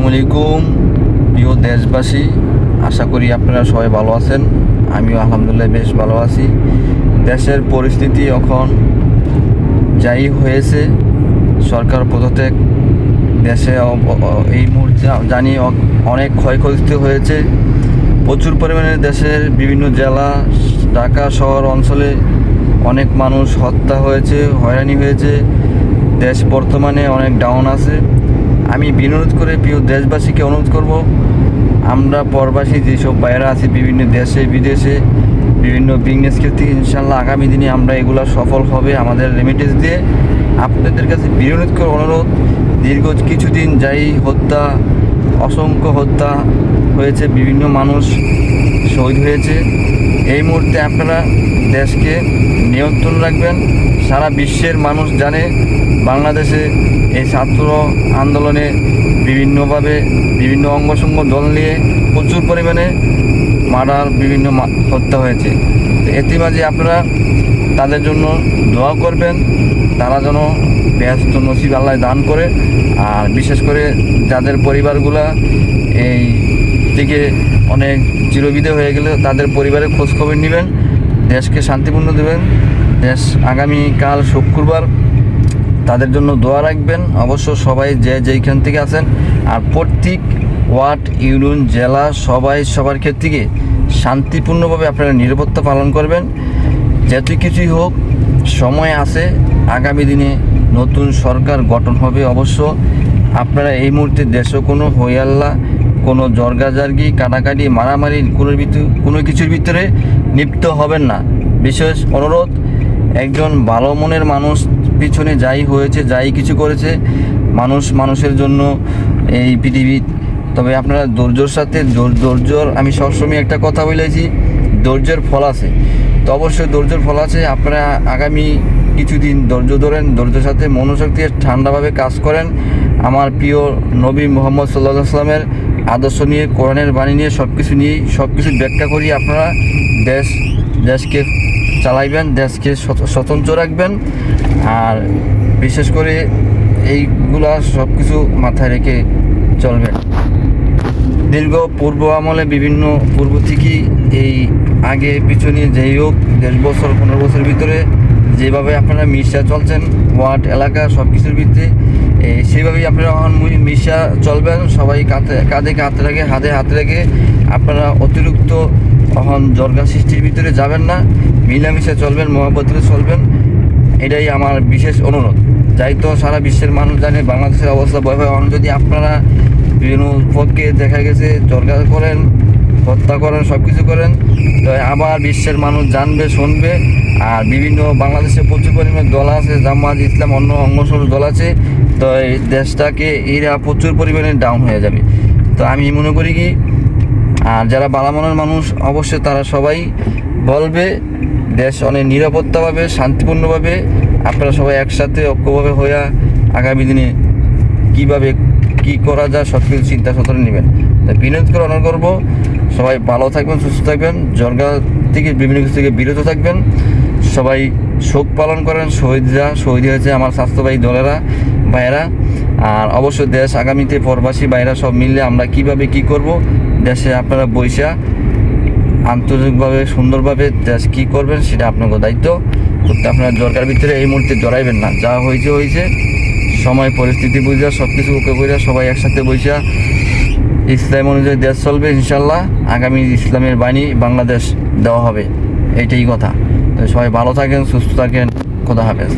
আসসালামু আলাইকুম প্রিয় দেশবাসী, আশা করি আপনারা সবাই ভালো আছেন। আমিও আলহামদুলিল্লাহ বেশ ভালো আছি। দেশের পরিস্থিতি এখন যাই হয়েছে, সরকার পদত্যাগ, দেশে এই মুহূর্তে জানি অনেক ক্ষয়ক্ষতি হয়েছে। প্রচুর পরিমাণে দেশের বিভিন্ন জেলা, ঢাকা শহর অঞ্চলে অনেক মানুষ হত্যা হয়েছে, হয়রানি হয়েছে। দেশ বর্তমানে অনেক ডাউন আছে। আমি বিনোদ করে প্রিয় দেশবাসীকে অনুরোধ করব, আমরা প্রবাসী যেসব বাইরে আছি বিভিন্ন দেশে বিদেশে বিভিন্ন বিজনেস ক্ষেত্রে, ইনশাল্লাহ আগামী দিনে আমরা এগুলো সফল হবে আমাদের রেমিটেন্স দিয়ে। আপনাদের কাছে বিনোদ করে অনুরোধ, দীর্ঘ কিছুদিন যাই হত্যা, অসংখ্য হত্যা হয়েছে, বিভিন্ন মানুষ শহীদ হয়েছে। এই মুহূর্তে আপনারা দেশকে নিয়ন্ত্রণ রাখবেন। সারা বিশ্বের মানুষ জানে বাংলাদেশে এই ছাত্র আন্দোলনে বিভিন্নভাবে বিভিন্ন অঙ্গসঙ্গ দল নিয়ে প্রচুর পরিমাণে মার্ডার, বিভিন্ন হত্যা হয়েছে। এতে মাঝে আপনারা তাদের জন্য দোয়া করবেন, তারা যেন ব্যস্ত নসিব আল্লাহ দান করে। আর বিশেষ করে যাদের পরিবারগুলা এই থেকে অনেক চিরবিদায় হয়ে গেলে তাদের পরিবারের খোঁজখবর নেবেন, দেশকে শান্তিপূর্ণ দেবেন। দেশ আগামীকাল শুক্রবার, তাদের জন্য দোয়া রাখবেন অবশ্য সবাই যেইখান থেকে আছেন। আর প্রত্যেক ওয়ার্ড, ইউনিয়ন, জেলা সবাই সবার ক্ষেত্রে শান্তিপূর্ণভাবে আপনারা নিরাপত্তা পালন করবেন। যত কিছুই হোক, সময় আছে, আগামী দিনে নতুন সরকার গঠন হবে অবশ্য। আপনারা এই মুহূর্তে দেশও কোনো হইয়াল্লা, কোনো জর্গাজার্গি, কাটাকাটি, মারামারি কোনো কিছুর ভিতরে লিপ্ত হবেন না। বিশেষ অনুরোধ, একজন ভালো মনের মানুষ পিছনে যাই হয়েছে, যাই কিছু করেছে, মানুষের জন্য এই পৃথিবী। তবে আপনারা ধৈর্যর সাথে ধৈর্যর, আমি সবসময় একটা কথা বলেছি, ধৈর্যের ফল আছে। তো অবশ্যই ধৈর্যের ফল আছে। আপনারা আগামী কিছুদিন ধৈর্য ধরেন, ধৈর্যের সাথে মনোশক্তি ঠান্ডাভাবে কাজ করেন। আমার প্রিয় নবী মুহাম্মদ সাল্লাল্লাহু আলাইহি ওয়াসাল্লামের আদর্শ নিয়ে, কোরআনের বাণী নিয়ে, সব কিছু ব্যাখ্যা করি আপনারা দেশকে চালাইবেন, দেশকে স্বতন্ত্র রাখবেন। আর বিশেষ করে এইগুলা সব কিছু মাথায় রেখে চলবেন। দীর্ঘ পূর্ব আমলে বিভিন্ন পূর্ব থেকেই এই আগে পিছনে যেই হোক 10 বছর 15 বছরের ভিতরে যেভাবে আপনারা মিশা চলছেন, ওয়ার্ড এলাকা সব কিছুর ভিত্তি সেইভাবেই আপনারা মিশা চলবেন। সবাই কাঁধে কাঁধ রেখে, হাতে হাত রেখে আপনারা অতিরিক্ত জর্গা সৃষ্টির ভিতরে যাবেন না, মিলামিশা চলবেন, মহাব্বতে চলবেন। এটাই আমার বিশেষ অনুরোধ। যাই তো সারা বিশ্বের মানুষ জানে বাংলাদেশের অবস্থা ভয়াবহ। যদি আপনারা বিভিন্ন পক্ষে দেখা গেছে জর্গা করেন, হত্যা করেন, সব কিছু করেন, তো আবার বিশ্বের মানুষ জানবে, শুনবে। আর বিভিন্ন বাংলাদেশে প্রচুর পরিমাণে দল আছে, জামাত ইসলাম, অন্য অঙ্গসর দল আছে। তো এই দেশটাকে এরা প্রচুর পরিমাণে ডাউন হয়ে যাবে। তো আমি মনে করি কি, আর যারা বালামনের মানুষ অবশ্যই তারা সবাই বলবে দেশ অনেক নিরাপত্তাভাবে, শান্তিপূর্ণভাবে আপনারা সবাই একসাথে ঐক্যভাবে হইয়া আগামী দিনে কীভাবে কী করা যায় সব কিছু চিন্তা সতরে নেবেন। তাই বিনোদ করে অনুরোধ করবো, সবাই ভালো থাকবেন, সুস্থ থাকবেন, জর্গা থেকে বিভিন্ন কিছু থেকে বিরত থাকবেন। সবাই শোক পালন করেন, শহীদ হয়েছে আমার স্বাস্থ্যবাহী দলেরা, ভাইয়েরা। আর অবশ্যই দেশ আগামীতে প্রবাসী ভাইয়েরা সব মিললে আমরা কিভাবে কি করব, দেশে আপনারা বৈশা আন্তর্জাতিকভাবে সুন্দরভাবে দেশ কী করবেন সেটা আপনাদের দায়িত্ব। করতে আপনারা জর্গার ভিতরে এই মুহূর্তে জড়াইবেন না। যা হয়েছে, সময় পরিস্থিতি বুঝা সব কিছু ওকে বুঝা সবাই একসাথে বৈশা ইসলাম অনুযায়ী দেশ চলবে ইনশাল্লাহ। আগামী ইসলামের বাণী বাংলাদেশ দেওয়া হবে, এইটাই কথা। তো সবাই ভালো থাকেন, সুস্থ থাকেন, খোদা হাফেজ।